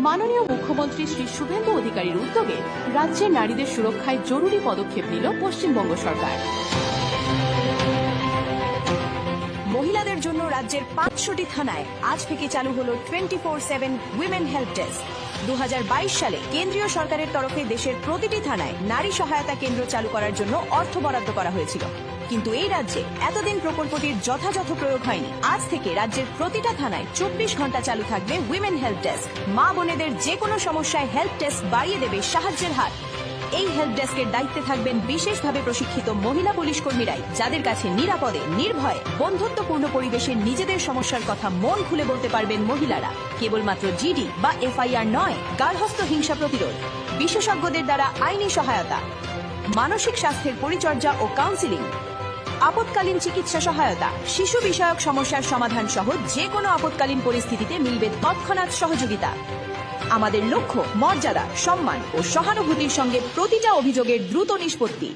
মাননীয় মুখ্যমন্ত্রী শ্রী শুভেন্দু অধিকারীর উদ্যোগে রাজ্যের নারীদের সুরক্ষায় জরুরি পদক্ষেপ নিল পশ্চিমবঙ্গ সরকার। মহিলাদের জন্য রাজ্যের 500টি থানায় আজ থেকে চালু হলো 24/7 উইমেন হেল্প ডেস্ক। 2022 সালে কেন্দ্রীয় সরকারের তরফে দেশের প্রতিটি থানায় নারী সহায়তা কেন্দ্র চালু করার জন্য অর্থ বরাদ্দ করা হয়েছিল, কিন্তু এই রাজ্যে এতদিন প্রকল্পটির যথাযথ প্রয়োগ হয়নি। আজ থেকে রাজ্যের প্রতিটা থানায় 24 ঘন্টা চালু থাকবে উইমেন হেল্প ডেস্ক। মা বোনেদের যে কোনো সমস্যায় হেল্প ডেস্ক বাড়িয়ে দেবে সাহায্যের হাত। এই হেল্প ডেস্কের দায়িত্বে থাকবেন বিশেষভাবে প্রশিক্ষিত মহিলা পুলিশ কর্মীরাই, যাদের কাছে নিরাপদে, নির্ভয়ে, বন্ধুত্বপূর্ণ পরিবেশে নিজেদের সমস্যার কথা মন খুলে বলতে পারবেন মহিলারা। কেবলমাত্র জিডি বা এফআইআর নয়, গার্হস্থ্য হিংসা প্রতিরোধ, বিশেষজ্ঞদের দ্বারা আইনি সহায়তা, মানসিক স্বাস্থ্যের পরিচর্যা ও কাউন্সিলিং, আপৎকালীন চিকিৎসা সহায়তা, শিশু বিষয়ক সমস্যার সমাধান সহ যে কোনো আপৎকালীন পরিস্থিতিতে মিলবে তৎক্ষণাৎ সহযোগিতা। আমাদের লক্ষ্য মর্যাদা, সম্মান ও সহানুভূতির সঙ্গে প্রতিটা অভিযোগের দ্রুত নিষ্পত্তি।